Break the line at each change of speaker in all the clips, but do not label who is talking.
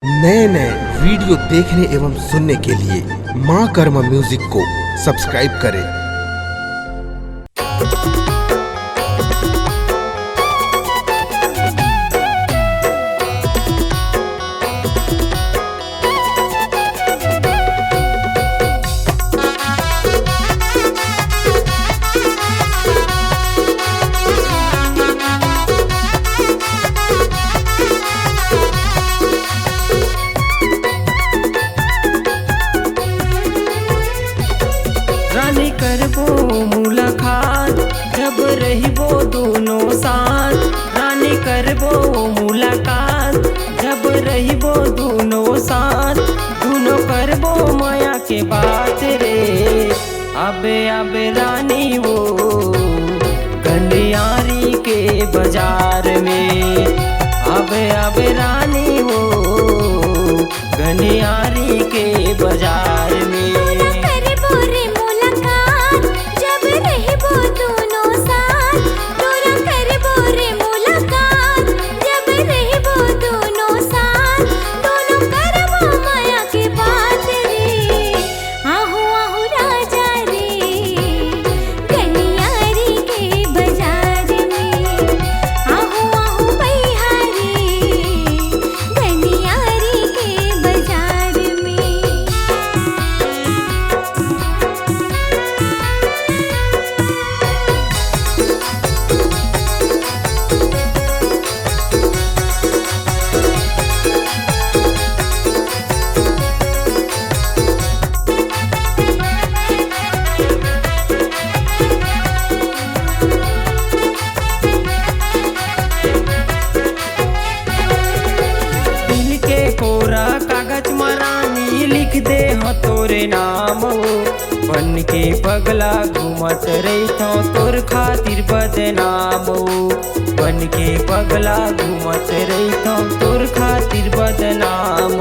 नए नए वीडियो देखने एवं सुनने के लिए माँ कर्मा म्यूजिक को सब्सक्राइब करें।
रानी करबो मुलाकात जब रहिबो दोनों साथ। रानी करबो मुलाकात जब रहिबो दोनों साथ। दोनों करबो माया के बात रे। अबे अबे रानी वो गंडियारी के बाजार में। अबे अबे रानी वो गंडियारी के बाजार में। कोरा कागज मरानी लिख दे हो तोरे नाम। बन के पगला घूमत रही तो तोर खातिर बदनाम। बन के पगला घूमत रही तो तोर खातिर बदनाम।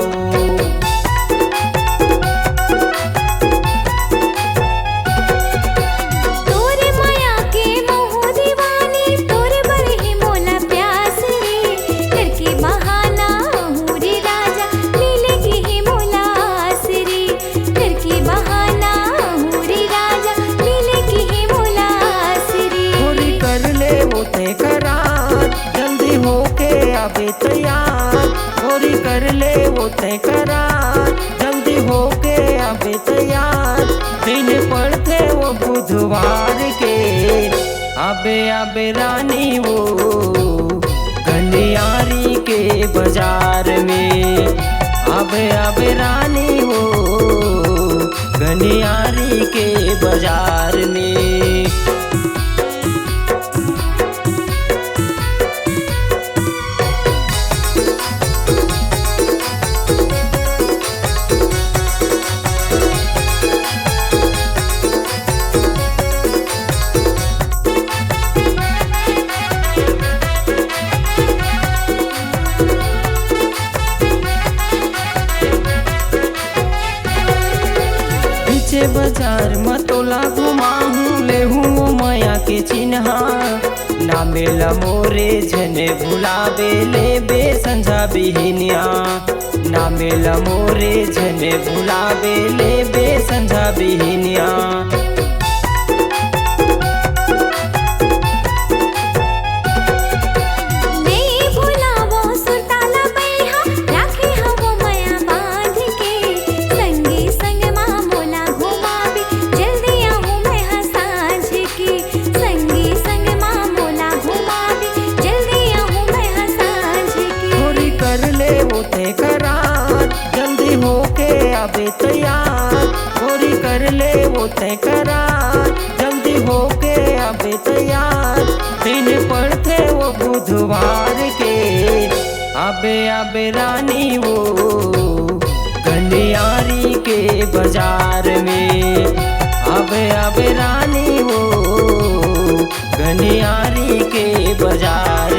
जल्दी होके अबे तैयार होरी कर ले वो तय करार। जल्दी होके अबे तैयार दिन पड़ते वो बुधवार के। अबे अबे रानी वो गंडियारी के बाजार में। अबे अबे रानी वो गंडियारी के बाजार में। बाजार मतोला घुमाहूँ ले हूँ माया के चिन्हा। ना मेला मोरे झने भुलावे ले बे संझा बिहनिया। ना मेला मोरे झने भुलावे ले बे संझा बिहनिया। जल्दी होके अबे तैयार होरी कर ले वो तय करार। जल्दी होके अबे तैयार दिन पड़ते वो बुधवार के। अबे अबे रानी वो गंडियारी के बाजार में। अबे अबे रानी वो गंडियारी के बाजार